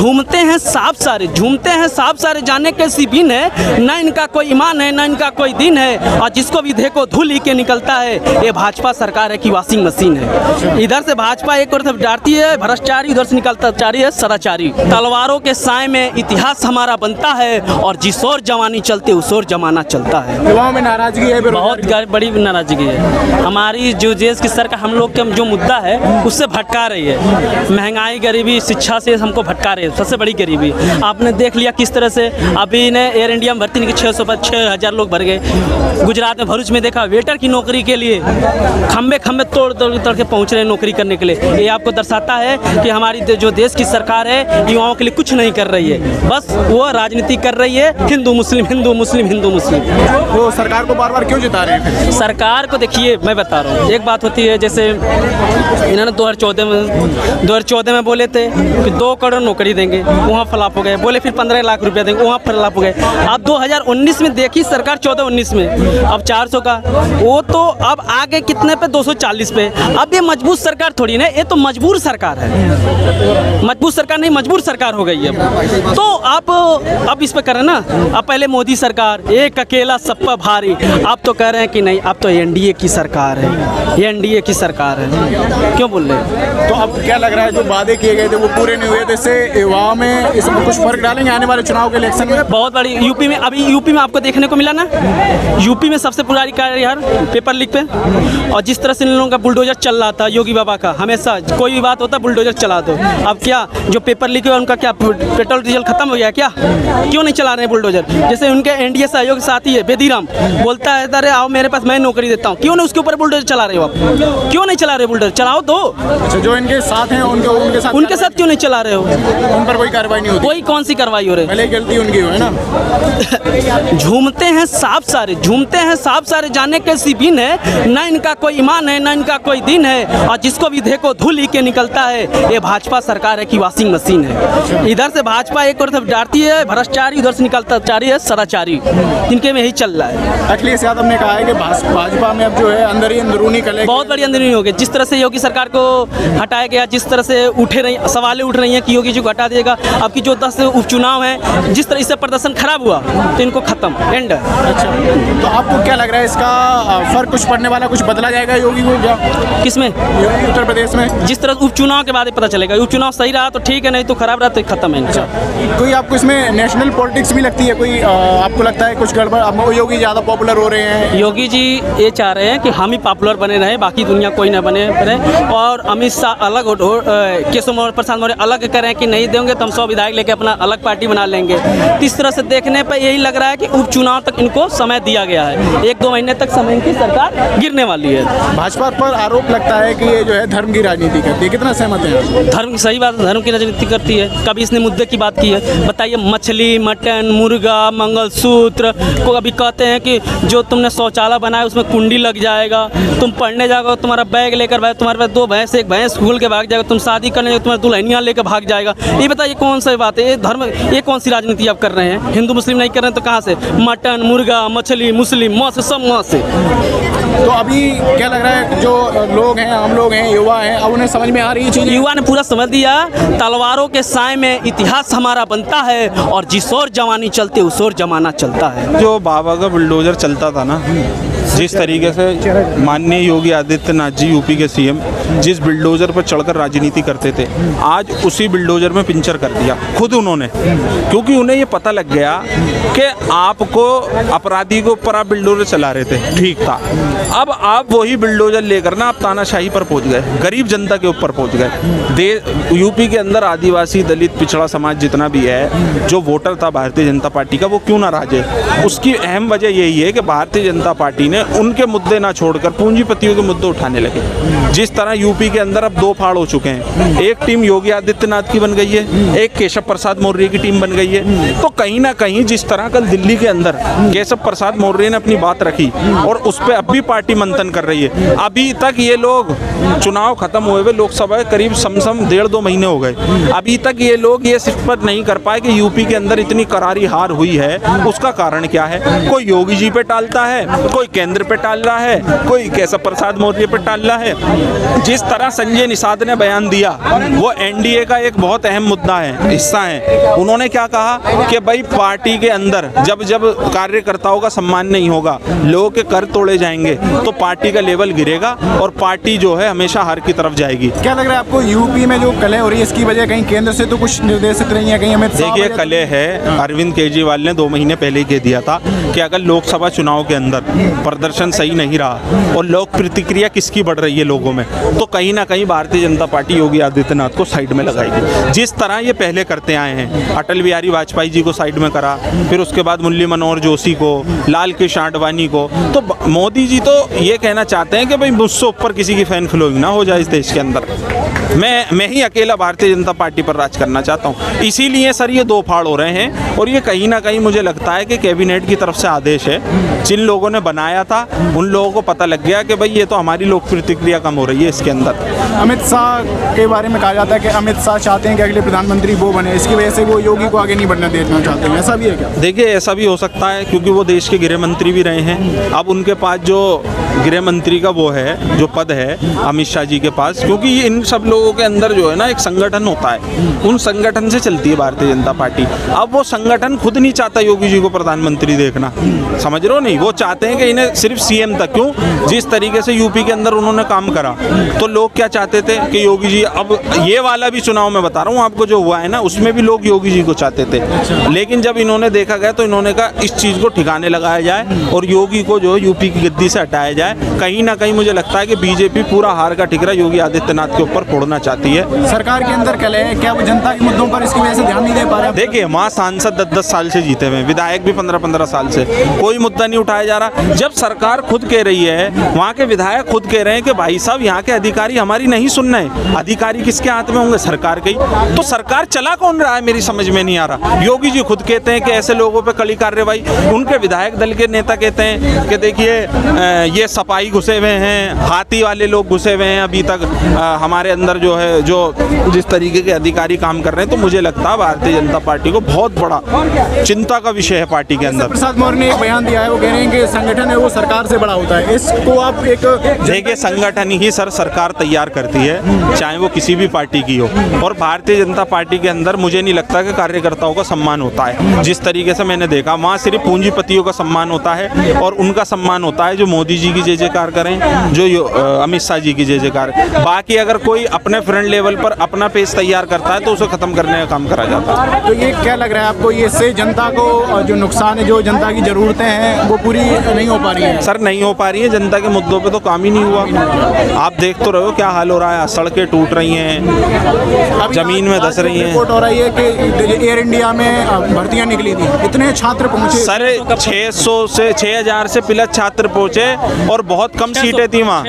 झूमते हैं सांप सारे जाने कैसी बीन है, ना इनका कोई ईमान है ना इनका कोई दीन है, और जिसको भी देखो धूल ही के निकलता है। ये भाजपा सरकार है कि वॉशिंग मशीन है। इधर से भाजपा एक और डांटती है भ्रष्टाचारी, उधर से निकलता चारी है सदाचारी। तलवारों के साए में इतिहास हमारा बनता है, और जिस ओर जवानी चलते उस ओर जमाना चलता है। युवाओं में नाराजगी है, बहुत बड़ी नाराजगी है। हमारी जो देश की सरकार हम लोग के जो मुद्दा है उससे भटका रही है। महंगाई, गरीबी, शिक्षा से हमको भटका रही है। सबसे बड़ी गरीबी आपने देख लिया किस तरह से अभी ने एयर इंडिया में भर्ती नहीं की, 6,000 लोग भर गए। गुजरात में भरूच में देखा वेटर की नौकरी के लिए खंबे तोड़ के पहुंच रहे हैं नौकरी करने के लिए। ये आपको दर्शाता है कि हमारी जो देश की सरकार है युवाओं के लिए कुछ नहीं कर रही है, बस वो राजनीति कर रही है। हिंदू मुस्लिम वो सरकार को बार बार क्यों जिता रहे हैं? सरकार को देखिए मैं बता रहा हूँ, एक बात होती है जैसे इन्होंने 2014 में बोले थे कि 2 करोड़ नौकरी देंगे, वहाँ फ्लॉप हो गए। बोले फिर 15 लाख रुपया देंगे, वहाँ फ्लॉप हो गए। अब 2019 में देखी सरकार 14-19 में अब 400 का, वो तो अब आगे कितने पे 240 पे। अब ये मजबूत सरकार थोड़ी ना, ये तो मजबूर सरकार है। मजबूत सरकार नहीं, मजबूर सरकार हो गई है। तो आप अब इस पे करें ना, अब पहले मोदी सरकार एक अकेला सब पर भारी, अब तो कह रहे हैं कि नहीं अब तो एनडीए की सरकार है, ये एनडीए की सरकार है। क्यों बोल रहे हैं? तो अब क्या लग रहा है जो वादे किए गए थे वो पूरे नहीं हुए, तो इससे युवाओं में इसमें कुछ फर्क डालेंगे आने वाले चुनाव के इलेक्शन में? बहुत बड़ी यूपी में, अभी यूपी में आपको देखने को मिला ना, यूपी में सबसे पुरानी कार्य यार पेपर लीक पे, और जिस तरह से इन लोगों का बुलडोजर चल रहा था योगी बाबा का, हमेशा कोई भी बात होता बुलडोजर चला दो। अब क्या जो पेपर लीक है उनका क्या पेट्रोल डीजल खत्म हो गया क्या? क्यों नहीं चला रहे बुलडोजर? जैसे उनके एनडीए सहयोग साथी है बेदीराम, बोलता है अरे आओ मेरे पास मैं नौकरी देता हूँ, क्यों नहीं उसके ऊपर बुलडोजर चला रहे हो आप? क्यों नहीं चला रहे बुलडोजर? चलाओ तो। अच्छा, जो इनके साथ हैं उनके साथ क्यों नहीं चला रहे हो? उन पर कोई कार्रवाई नहीं होती? कोई कौन सी कार्रवाई हो रही है? पहले गलती उनकी है ना। झूमते हैं सांप सारे जाने कैसी बीन है, ना इनका कोई ईमान है ना इनका कोई दीन है, और जिसको भी देखो धूल ही के निकलता है। ये भाजपा सरकार है कि वॉशिंग मशीन है। इधर से भाजपा एक और डांटती है भ्रष्टाचारी, उधर से निकलता चारी है सदाचारी। इनके में यही चल रहा है। अखिलेश यादव ने कहा है कि भाजपा में अब जो है अंदरूनी कलह बहुत बड़ी अंदरूनी हो गई। जिस तरह से योगी सरकार को हटाया गया, जिस तरह से सवालें उठ रही हैं कि योगी जी को हटा देगा। अब की जो 10 उपचुनाव हैं, जिस तरह से प्रदर्शन खराब हुआ तो इनको खत्म एंड। अच्छा, तो आपको क्या लग रहा है इसका फर्क कुछ पड़ने वाला, कुछ बदला जाएगा योगी को क्या? किसमें? उत्तर प्रदेश में। जिस तरह उपचुनाव के बाद पता चलेगा, उपचुनाव सही रहा तो ठीक है, नहीं तो खराब रहा तो खत्म है। कोई आपको इसमें नेशनल पॉलिटिक्स भी लगती है? कोई आपको लगता है कुछ गड़बड़? अब योगी ज़्यादा पॉपुलर हो रहे हैं। योगी जी ये चाह रहे हैं कि हम ही पॉपुलर बने रहे, बाकी दुनिया कोई ना बने रहे, और अमित शाह अलग केशव प्रसाद मौर्य अलग करें कि नहीं देंगे तो हम 100 विधायक लेके अपना अलग पार्टी बना लेंगे। इस तरह से देखने पर यही लग रहा है कि उपचुनाव तक इनको समय दिया गया है। 1-2 महीने तक समय इनकी सरकार गिरने वाली है। भाजपा पर आरोप लगता है कि ये जो है धर्म की राजनीति करती है, कितना सहमत है? धर्म, सही बात है, धर्म की राजनीति करती है। कभी इसने मुद्दे की बात की है? बताइए, मछली, मटन, मुर्गा, मंगलसूत्र को अभी कहते हैं कि जो तुमने शौचालय बनाया उसमें कुंडी लग जाएगा, तुम पढ़ने जाओगे तुम्हारा बैग लेकर भाई, तुम्हारे पास 2 भैंस, एक भैंस स्कूल के भाग जाएगा, तुम शादी करने जाओगे तुम्हारा दुल्हनियाँ लेकर भाग जाएगा। ये बताइए कौन सी बात है? ये धर्म, ये कौन सी राजनीति आप कर रहे हैं? हिंदू मुस्लिम नहीं कर रहे हैं तो कहाँ से? मटन, मुर्गा, मछली, मुस्लिम, मौत से सब मौत से। तो अभी क्या लग रहा है जो लोग हैं, हम लोग हैं, युवा हैं, अब उन्हें समझ में आ रही है चीज़? युवा ने पूरा समझ दिया। तलवारों के साए में इतिहास हमारा बनता है, और जिस ओर जवानी चलते उस ओर जमाना चलता है। जो बाबा का बुलडोजर चलता था ना, जिस तरीके से माननीय योगी आदित्यनाथ जी यूपी के सीएम जिस बुलडोजर पर चढ़कर राजनीति करते थे, आज उसी बुलडोजर में पिंचर कर दिया खुद उन्होंने, क्योंकि उन्हें ये पता लग गया कि आपको अपराधी को ऊपर आप बुलडोजर चला रहे थे, ठीक था। अब आप वही बुलडोजर लेकर ना आप तानाशाही पर पहुंच गए, गरीब जनता के ऊपर पहुंच गए। यूपी के अंदर आदिवासी, दलित, पिछड़ा समाज जितना भी है, जो वोटर था भारतीय जनता पार्टी का, वो क्यों नाराज है? उसकी अहम वजह यही है कि भारतीय जनता पार्टी ने उनके मुद्दे ना छोड़कर पूंजीपतियों के मुद्दे उठाने लगे। जिस तरह यूपी के अंदर अब 2 फाड़ हो चुके हैं, एक टीम योगी आदित्यनाथ की बन गई है, एक केशव प्रसाद मौर्य की टीम बन गई है। तो कहीं ना कहीं जिस तरह कल दिल्ली के अंदर केशव प्रसाद मौर्य ने अपनी बात रखी और उस पर अब भी पार्टी मंथन कर रही है, अभी तक ये लोग चुनाव खत्म हुए हुए लोकसभा करीब समसम 1.5-2 महीने हो गए, अभी तक ये लोग ये सिफत नहीं कर पाए कि यूपी के अंदर इतनी करारी हार हुई है, उसका कारण क्या है? कोई योगी जी पे टालता है, कोई केंद्र पे टाल रहा है, कोई केशव प्रसाद मौर्य पे टाल रहा है। जिस तरह संजय निषाद ने बयान दिया वो एनडीए का एक बहुत अहम मुद्दा है, हिस्सा है। उन्होंने क्या कहा कि भाई पार्टी के अंदर जब जब कार्यकर्ताओं का सम्मान नहीं होगा, लोगों के कर तोड़े जाएंगे, तो पार्टी का लेवल गिरेगा और पार्टी जो है हमेशा हार की तरफ जाएगी। क्या लग रहा है आपको यूपी में जो कलह हो रही है इसकी वजह कहीं केंद्र से तो कुछ निर्देशित नहीं है, कहीं अमित शाह? देखिए कलह है, अरविंद केजरीवाल ने 2 महीने पहले ही कह दिया था कि अगर लोकसभा चुनाव के अंदर प्रदर्शन सही नहीं रहा और लोक प्रतिक्रिया किसकी बढ़ रही है लोगों में, तो कहीं ना कहीं भारतीय जनता पार्टी योगी आदित्यनाथ को साइड में लगाएगी। जिस तरह ये पहले करते आए हैं, अटल बिहारी वाजपेयी जी को साइड में करा, फिर उसके बाद मुरली मनोहर जोशी को, लाल कृष्ण आडवाणी को, तो मोदी जी तो ये कहना चाहते हैं कि भाई मुझसे ऊपर किसी की फैन फॉलोइंग ना हो जाए इस देश के अंदर, मैं ही अकेला भारतीय जनता पार्टी पर राज करना चाहता हूँ। इसीलिए सर ये 2 फाड़ हो रहे हैं और ये कहीं ना कहीं मुझे लगता है कि कैबिनेट की तरफ से आदेश है। जिन लोगों ने बनाया था उन लोगों को पता लग गया कि भाई ये तो हमारी लोक प्रतिक्रिया कम हो रही है इसके अंदर। अमित शाह के बारे में कहा जाता है कि अमित शाह चाहते हैं कि अगले प्रधानमंत्री वो बने, इसकी वजह से वो योगी को आगे नहीं बढ़ने देना चाहते हैं, ऐसा भी है क्या? देखिए ऐसा भी हो सकता है क्योंकि वो देश के गृह मंत्री भी रहे हैं। अब उनके पास जो गृह मंत्री का वो है, जो पद है अमित शाह जी के पास, क्योंकि इन सब लोगों के अंदर जो है ना एक संगठन होता है, उन संगठन से चलती है भारतीय जनता पार्टी। अब वो संगठन खुद नहीं चाहता योगी जी को प्रधानमंत्री देखना, समझ रहे हो नहीं? वो चाहते हैं कि इन्हें सिर्फ सीएम तक, क्यों? जिस तरीके से यूपी के अंदर उन्होंने काम करा, तो लोग क्या चाहते थे कि योगी जी, अब ये वाला भी चुनाव में बता रहा हूँ आपको जो हुआ है ना, उसमें भी लोग योगी जी को चाहते थे, लेकिन जब इन्होंने देखा गया तो इन्होंने कहा इस चीज़ को ठिकाने लगाया जाए और योगी को जो यूपी की गद्दी से हटाया जाए। कहीं ना कहीं मुझे लगता है कि बीजेपी पूरा हार का ठिकरा योगी आदित्यनाथ के ऊपर फोड़ना चाहती है। सरकार के अंदर कलह है, क्या वो जनता के मुद्दों पर इसकी वजह से ध्यान नहीं दे पा रहे? देखिए वहाँ सांसद 10-10 साल से जीते हुए, विधायक भी 15-15 साल से, कोई मुद्दा नहीं उठाया जा रहा। जब सरकार खुद कह रही है, वहाँ के विधायक खुद कह रहे हैं कि भाई साहब यहाँ के अधिकारी हमारी नहीं सुन रहे, अधिकारी किसके हाथ में होंगे? सरकार के ही। तो सरकार चला कौन रहा है मेरी समझ में नहीं आ रहा। योगी जी खुद कहते हैं कि ऐसे लोगों पे कड़ी कार्रवाई, उनके विधायक दल के नेता कहते हैं कि देखिए ये सपाई घुसे हुए हैं, हाथी वाले लोग घुसे हुए हैं अभी तक हमारे अंदर जो है, जो जिस तरीके के अधिकारी काम कर रहे हैं। तो मुझे लगता है भारतीय जनता पार्टी को बहुत बड़ा चिंता का विषय है पार्टी के अंदर। प्रसाद मौर्य ने एक बयान दिया है, वो कह रहे हैं कि संगठन है वो सरकार से बड़ा होता है, इसको आप एक देखिए संगठन ही सर सरकार तैयार करती है, चाहे वो किसी भी पार्टी की हो। और भारतीय जनता पार्टी के अंदर मुझे नहीं लगता कि कार्यकर्ताओं का सम्मान होता है। जिस तरीके से मैंने देखा वहाँ सिर्फ पूंजीपतियों का सम्मान होता है और उनका सम्मान होता है जो मोदी जी की जय जयकार करें, जो अमित शाह जी की जय जयकार। बाकी अगर कोई अपने फ्रेंड लेवल पर अपना पेज तैयार करता है तो उसे खत्म करने का काम करा जाता है। तो ये क्या लग रहा है आपको, ये इससे जनता को जो नुकसान है, जो जनता की जरूरतें हैं वो पूरी नहीं हो पा रही है? सर नहीं हो पा रही है, जनता के मुद्दों पे तो काम ही नहीं हुआ। आप देख तो रहे हो क्या हाल हो रहा है, सड़कें टूट रही हैं, जमीन में धस रही हैं। रिपोर्ट हो रही है कि एयर इंडिया में भर्तियां निकली थी, इतने छात्र पहुंचे सर 600 से 6000 से प्लस छात्र पहुंचे और बहुत कम सीटें थी वहाँ,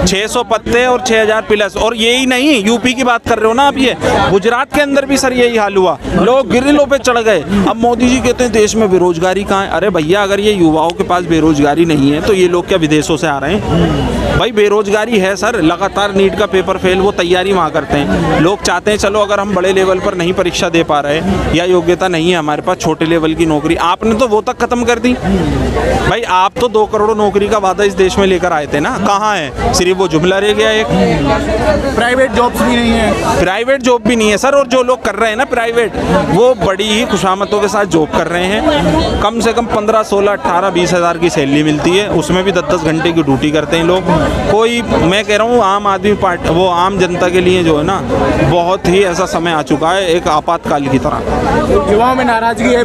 600 पत्ते और 6000 प्लस। और यही नहीं, यूपी की बात कर रहे हो ना आप, ये गुजरात के अंदर भी सर यही हाल हुआ, लोग गिरिलों पे चढ़ गए। अब मोदी जी कहते हैं देश में बेरोजगारी कहाँ है? अरे भैया अगर ये युवाओं के पास बेरोजगारी नहीं है तो ये लोग क्या विदेशों से आ रहे हैं? भाई बेरोजगारी है सर, लगातार नीट का पेपर फेल, वो तैयारी वहाँ करते हैं। लोग चाहते हैं चलो अगर हम बड़े लेवल पर नहीं परीक्षा दे पा रहे या योग्यता नहीं है हमारे पास, छोटे लेवल की नौकरी, आपने तो वो तक खत्म कर दी। भाई आप तो 2 करोड़ नौकरी का वादा इस देश में लेकर आए थे ना, कहाँ है? सिर्फ वो जुमला रह गया एक। प्राइवेट जॉब्स भी नहीं है, प्राइवेट जॉब भी नहीं है सर। और जो लोग कर रहे हैं ना प्राइवेट, वो बड़ी ही खुशामतों के साथ जॉब कर रहे हैं। कम से कम 15, 16, 18, 20 हज़ार की सैलरी मिलती है, उसमें भी 10-10 घंटे की ड्यूटी करते हैं लोग। कोई, मैं कह रहा हूँ आम आदमी पार्टी, वो आम जनता के लिए जो है ना बहुत ही ऐसा समय आ चुका है, एक आपातकाल की तरह। युवाओं में नाराजगी है,